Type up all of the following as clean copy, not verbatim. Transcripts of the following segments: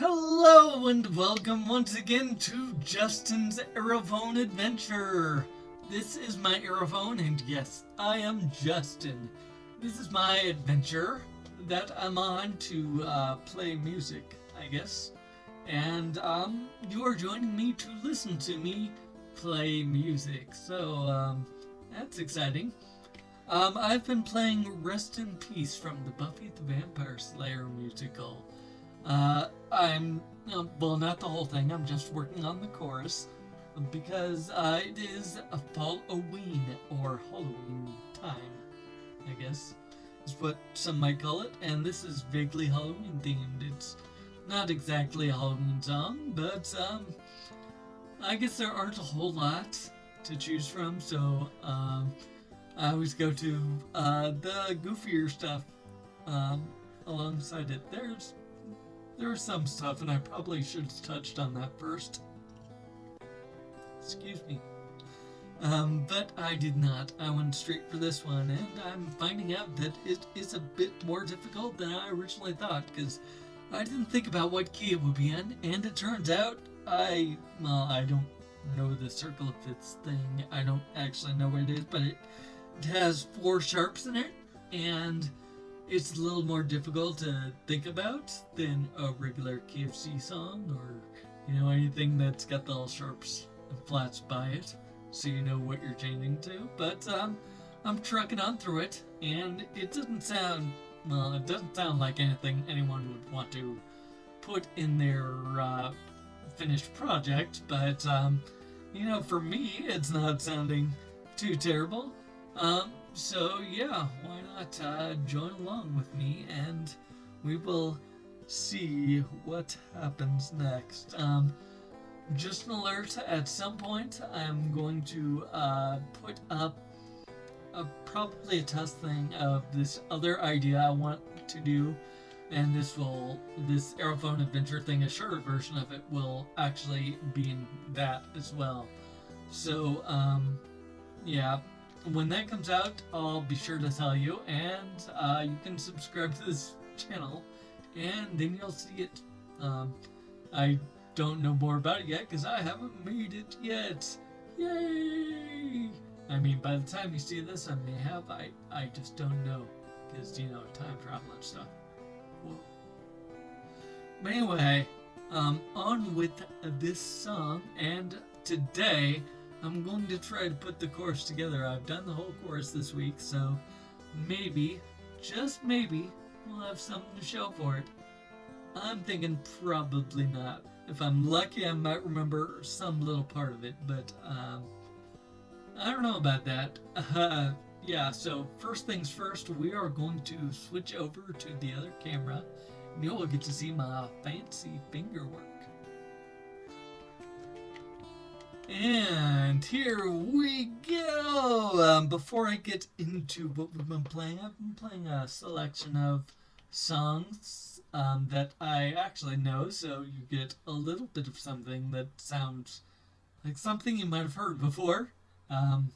Hello and welcome once again to Justin's Aerophone Adventure. This is my Aerophone, and yes, I am Justin. This is my adventure that I'm on to play music, I guess. And you are joining me to listen to me play music. So that's exciting. I've been playing Rest in Peace from the Buffy the Vampire Slayer musical. I'm, well, not the whole thing, I'm just working on the chorus because it is a Halloween or Halloween time, I guess, is what some might call it, and this is vaguely Halloween themed. It's not exactly a Halloween song, but I guess there aren't a whole lot to choose from, so I always go to the goofier stuff alongside it. There's some stuff, and I probably should have touched on that first. Excuse me. But I did not. I went straight for this one, and I'm finding out that it is a bit more difficult than I originally thought, because I didn't think about what key it would be in, and it turns out I don't know the circle of fifths thing. I don't actually know what it is, but it has 4 sharps in it, and it's a little more difficult to think about than a regular KFC song or, anything that's got the all sharps and flats by it, so you know what you're changing to. But I'm trucking on through it, and it doesn't sound like anything anyone would want to put in their finished project, but for me, it's not sounding too terrible. So yeah, why not join along with me, and we will see what happens next. Just an alert, at some point I'm going to put up probably a test thing of this other idea I want to do, and this Aerophone Adventure thing, a shorter version of it, will actually be in that as well. So yeah, when that comes out, I'll be sure to tell you, and you can subscribe to this channel, and then you'll see it. I don't know more about it yet because I haven't made it yet. Yay! I mean, by the time you see this, I may have. I just don't know because time travel and stuff. Whoa. But anyway, on with this song, and today I'm going to try to put the chorus together. I've done the whole chorus this week, so maybe, just maybe, we'll have something to show for it. I'm thinking probably not. If I'm lucky, I might remember some little part of it, but I don't know about that. Yeah, so first things first, we are going to switch over to the other camera, and you'll get to see my fancy finger work. And here we go! Before I get into what we've been playing, I've been playing a selection of songs that I actually know, so you get a little bit of something that sounds like something you might have heard before. I'll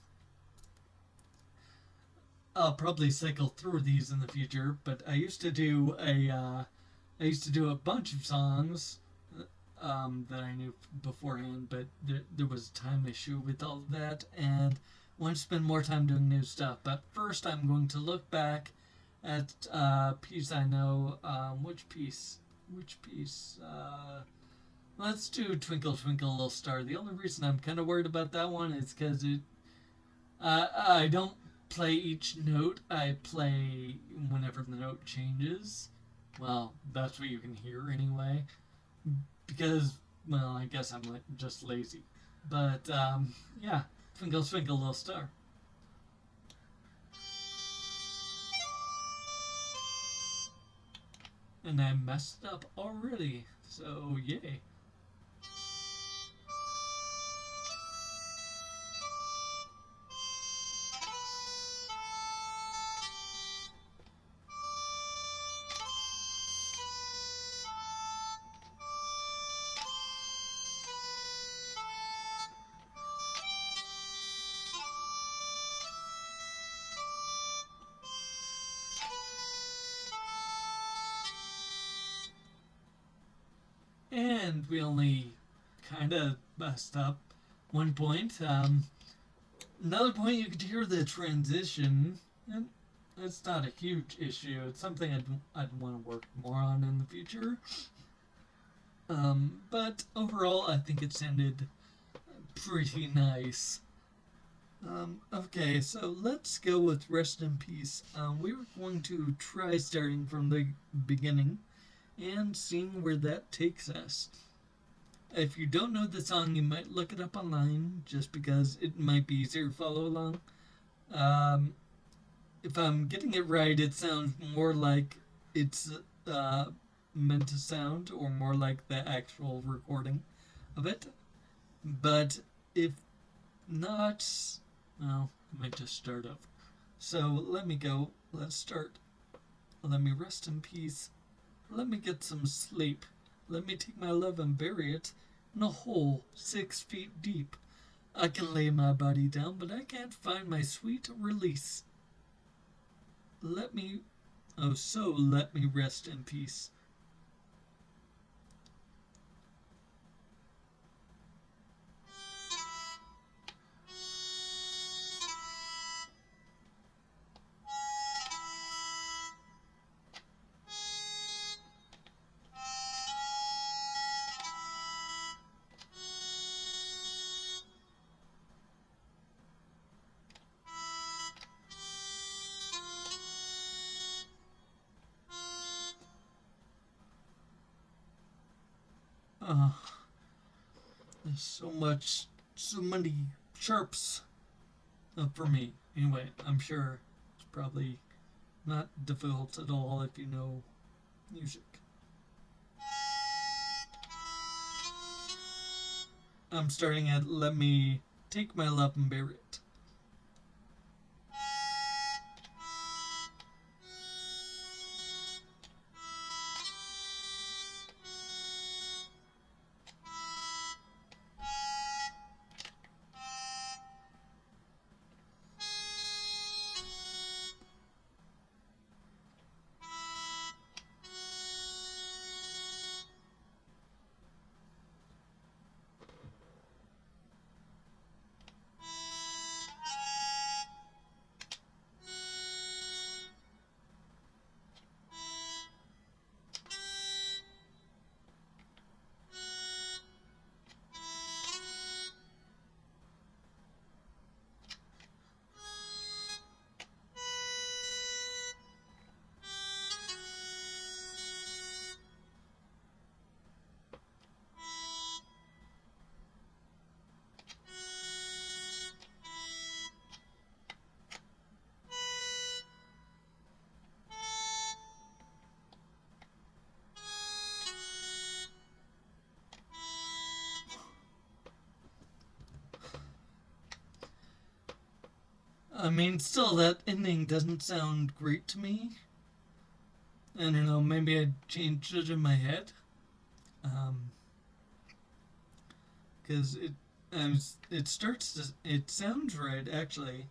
probably cycle through these in the future, but I used to do a bunch of songs that I knew beforehand, but there was a time issue with all of that, and I want to spend more time doing new stuff. But first, I'm going to look back at a piece I know. Which piece? Let's do Twinkle Twinkle Little Star. The only reason I'm kind of worried about that one is because I don't play each note. I play whenever the note changes. Well, that's what you can hear anyway. Because, well, I guess I'm just lazy. But, yeah, Twinkle Twinkle Little Star. And I messed up already, so yay. and we only kind of messed up one point. Another point, you could hear the transition, and it's not a huge issue. It's something I'd want to work more on in the future. But overall, I think it sounded pretty nice. Okay, so let's go with Rest in Peace. We were going to try starting from the beginning and seeing where that takes us. If you don't know the song, you might look it up online just because it might be easier to follow along. Um, if I'm getting it right, it sounds more like it's meant to sound, or more like the actual recording of it. But if not, well, I might just start over. So let me go. Let's start. Let me rest in peace. Let me get some sleep. Let me take my love and bury it in a hole 6 feet deep. I can lay my body down, but I can't find my sweet release. Let me, oh, so let me rest in peace. Uh, there's so many sharps for me. Anyway, I'm sure it's probably not difficult at all if you know music. I'm starting at let me take my love and bury it. I mean, still, that ending doesn't sound great to me. I don't know, maybe I changed it in my head. Because it starts to, it sounds right, actually,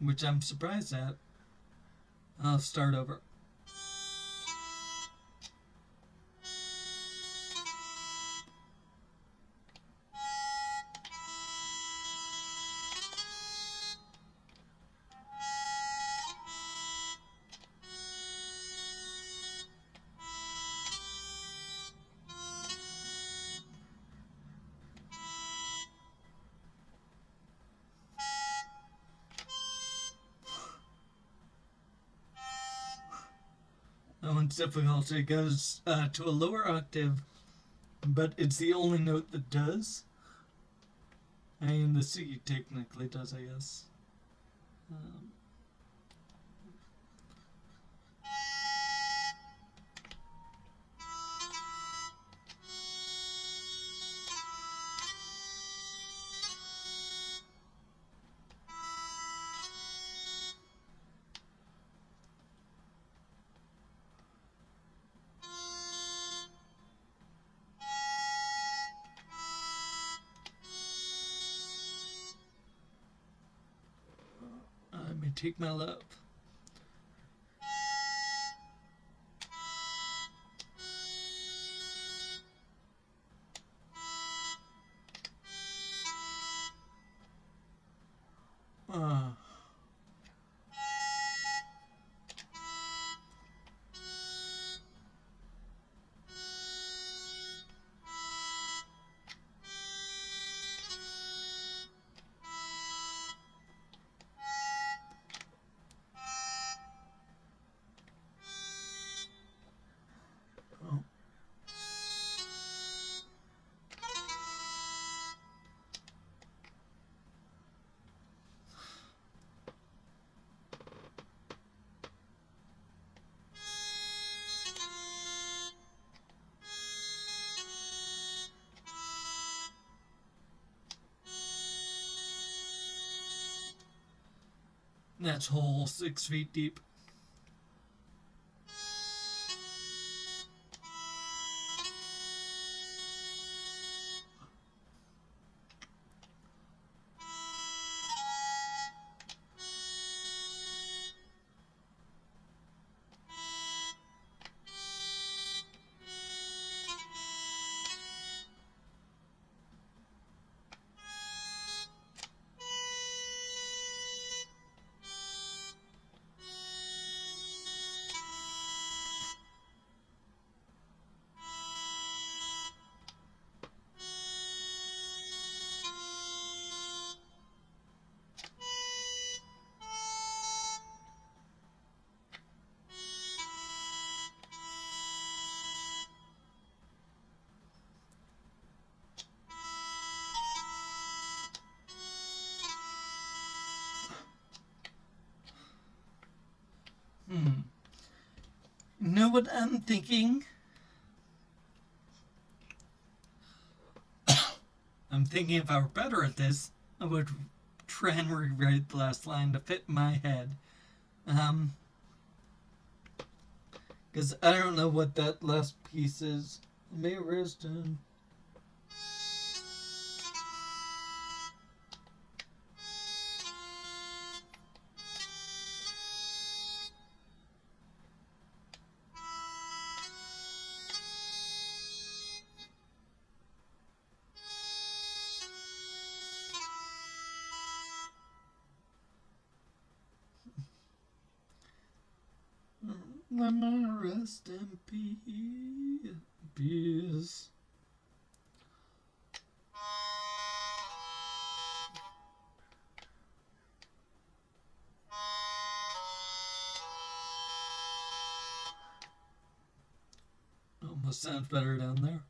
which I'm surprised at. I'll start over. That one's difficult. It goes to a lower octave, but it's the only note that does. I mean, the C technically does, I guess. Um, I may take my love. That's hole 6 feet deep. You know what I'm thinking? I'm thinking if I were better at this, I would try and rewrite the last line to fit my head. Because I don't know what that last piece is. May rest in. Let me rest in peace. Almost sounds better down there.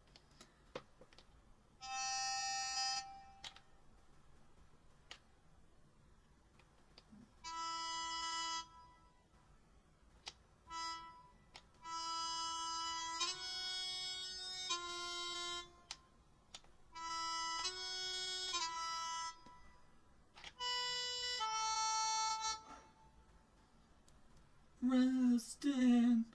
Resting.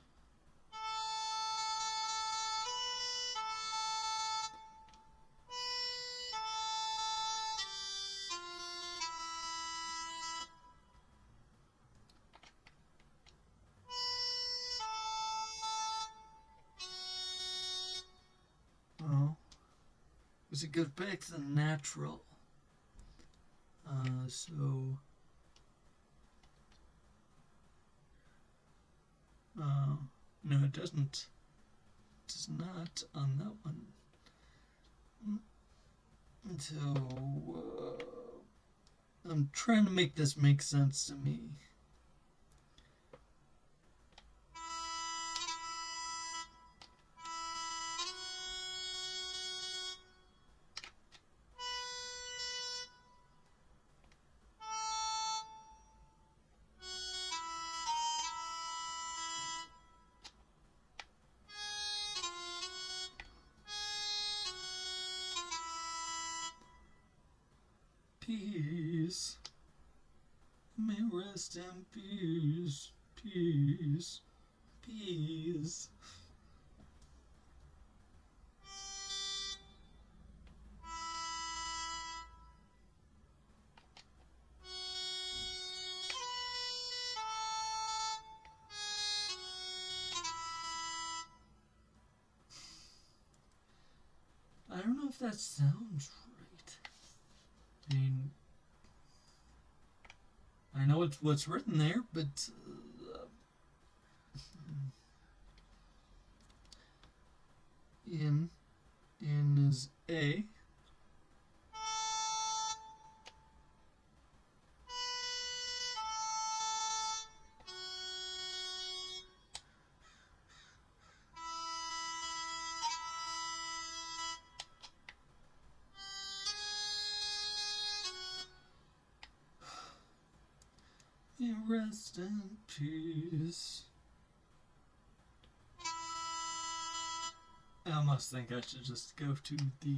Oh, it was a good pick, the natural. So. No, it doesn't. It does not on that one. So, I'm trying to make this make sense to me. Peace. May rest in peace. Peace. Peace. I don't know if that sounds right. I mean, I know what's written there, but in is A. May rest in peace. I almost think I should just go to the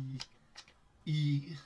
E.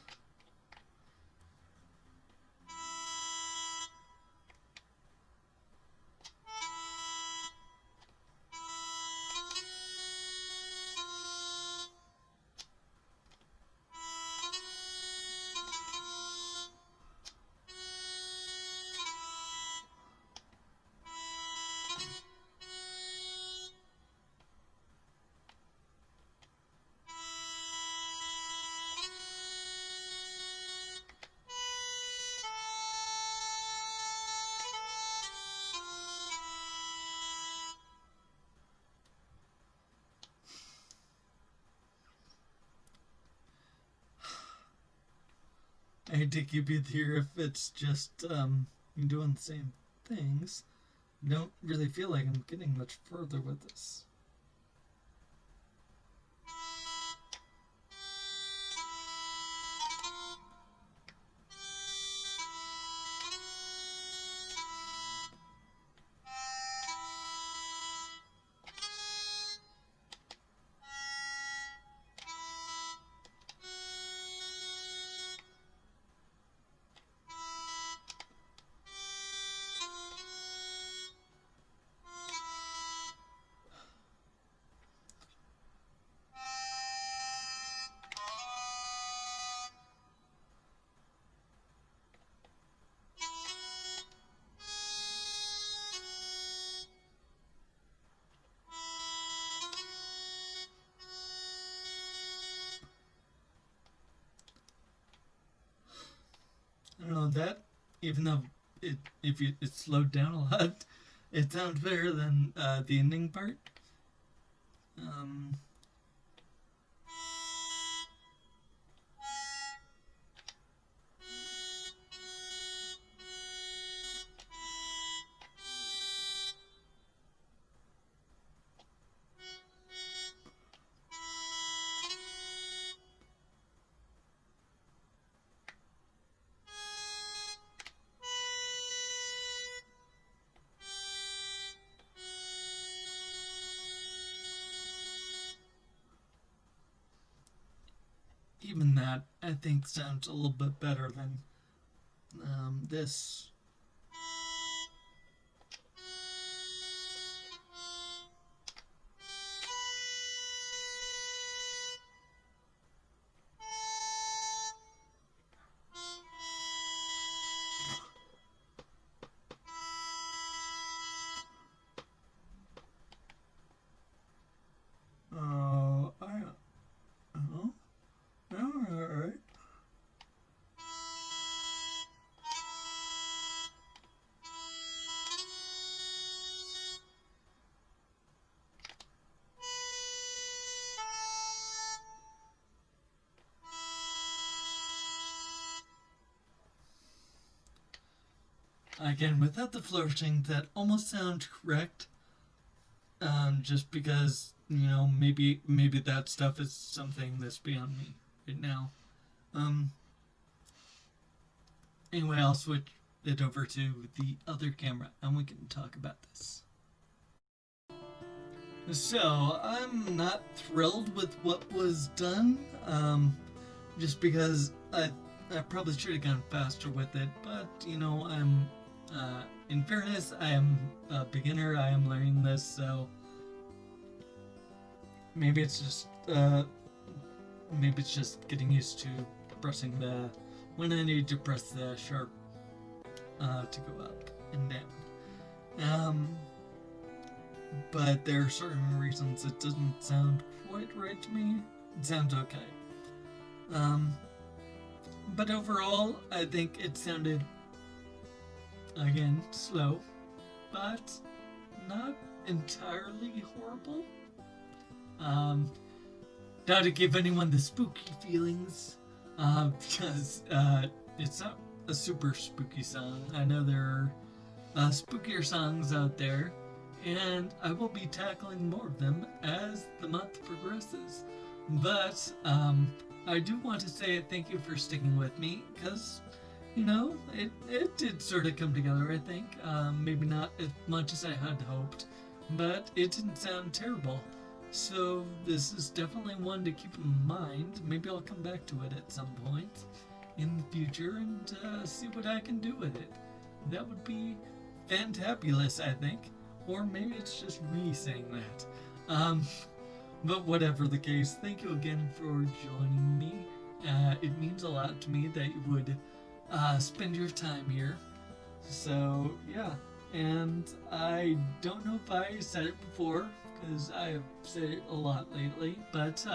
hate to keep you here if it's just doing the same things. I don't really feel like I'm getting much further with this. I don't know that, even though it slowed down a lot, it sounds better than the ending part. Um, Even that, I think, sounds a little bit better than this. Oh, oh, alright. Again, without the flourishing, that almost sounds correct. Just because maybe that stuff is something that's beyond me right now. Um, anyway, I'll switch it over to the other camera, and we can talk about this. So I'm not thrilled with what was done. Just because I probably should have gone faster with it, but I'm in fairness, I am a beginner. I am learning this, so maybe it's just getting used to pressing the when I need to press the sharp to go up and down. But there are certain reasons it doesn't sound quite right to me. It sounds okay. But overall, I think it sounded, again, slow, but not entirely horrible. Not to give anyone the spooky feelings, because it's not a super spooky song. I know there are spookier songs out there, and I will be tackling more of them as the month progresses. But I do want to say thank you for sticking with me, because it did sort of come together, I think. Maybe not as much as I had hoped, but it didn't sound terrible. So this is definitely one to keep in mind. Maybe I'll come back to it at some point in the future and see what I can do with it. That would be fantabulous, I think. Or maybe it's just me saying that. But whatever the case, thank you again for joining me. It means a lot to me that you would spend your time here. So, yeah. And I don't know if I said it before, because I have said it a lot lately, but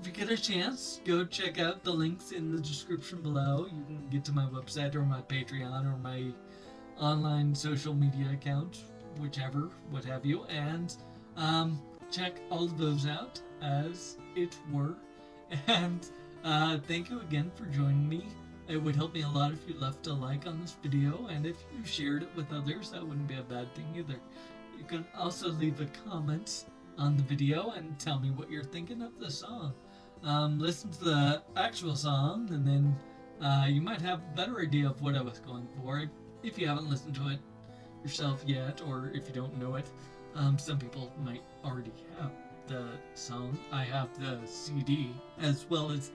if you get a chance, go check out the links in the description below. You can get to my website or my Patreon or my online social media account, whichever, what have you, and check all of those out as it were. And thank you again for joining me. It would help me a lot if you left a like on this video, and if you shared it with others, that wouldn't be a bad thing either. You can also leave a comment on the video and tell me what you're thinking of the song. Listen to the actual song, and then you might have a better idea of what I was going for if you haven't listened to it yourself yet, or if you don't know it. Some people might already have the song. I have the CD as well as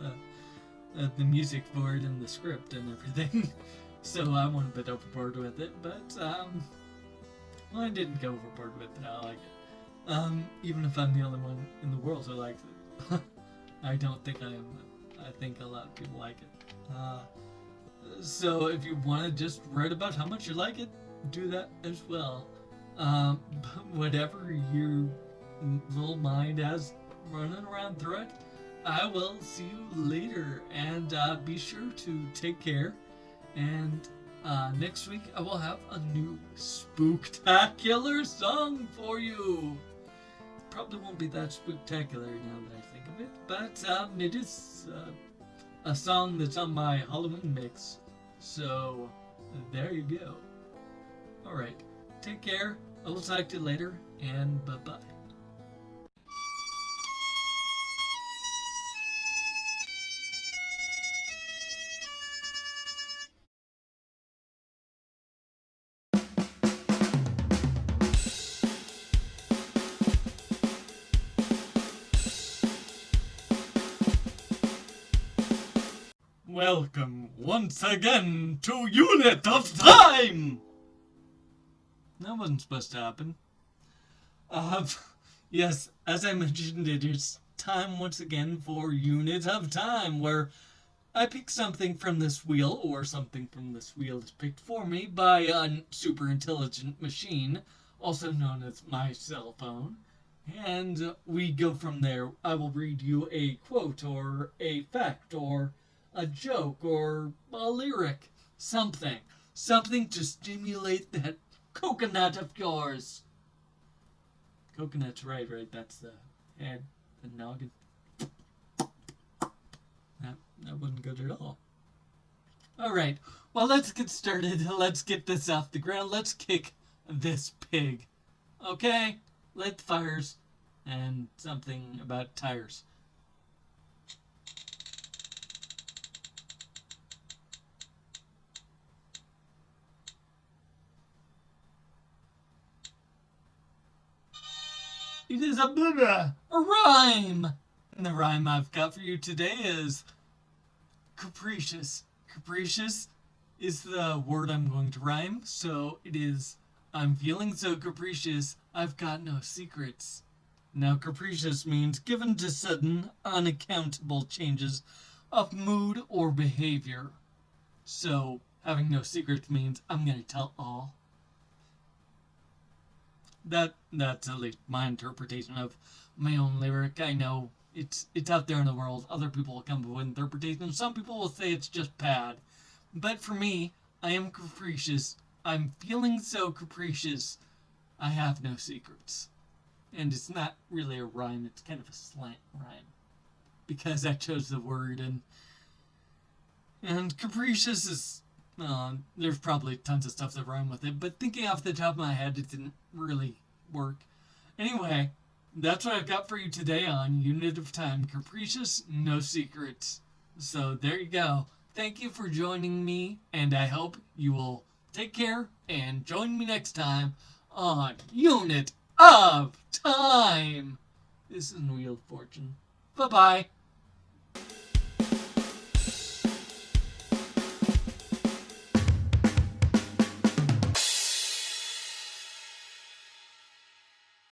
the music for it and the script and everything. So I went a bit overboard with it, but well, I didn't go overboard with it. I like it. Even if I'm the only one in the world who likes it. I don't think I am. I think a lot of people like it. So if you want to just write about how much you like it, do that as well. Whatever your little mind has running around through it, I will see you later, and be sure to take care. And next week I will have a new spooktacular song for you. Probably won't be that spectacular now that I think of it, but it is a song that's on my Halloween mix. So there you go. Alright, take care. I will talk to you later, and bye-bye. Welcome once again to Unit of Time! That wasn't supposed to happen. Yes, as I mentioned, it is time once again for Unit of Time, where I pick something from this wheel, or something from this wheel is picked for me by a super intelligent machine, also known as my cell phone. And we go from there. I will read you a quote, or a fact, or a joke, or a lyric. Something to stimulate that coconut of yours. Coconut's right? That's the head, the noggin. That wasn't good at all. Alright, well, let's get started. Let's get this off the ground. Let's kick this pig. Okay? Lit fires and something about tires. It is a rhyme! And the rhyme I've got for you today is capricious. Capricious is the word I'm going to rhyme, so it is, I'm feeling so capricious, I've got no secrets. Now, capricious means given to sudden, unaccountable changes of mood or behavior. So, having no secrets means I'm going to tell all. That's at least my interpretation of my own lyric. I know it's out there in the world. Other people will come up with interpretations. Some people will say it's just bad. But for me, I am capricious. I'm feeling so capricious. I have no secrets. And it's not really a rhyme. It's kind of a slant rhyme. Because I chose the word, and capricious is... there's probably tons of stuff that rhyme with it, but thinking off the top of my head, it didn't really work. Anyway, that's what I've got for you today on Unit of Time. Capricious, no secrets. So there you go. Thank you for joining me, and I hope you will take care and join me next time on Unit of Time. This is Wheel of Fortune. Bye-bye.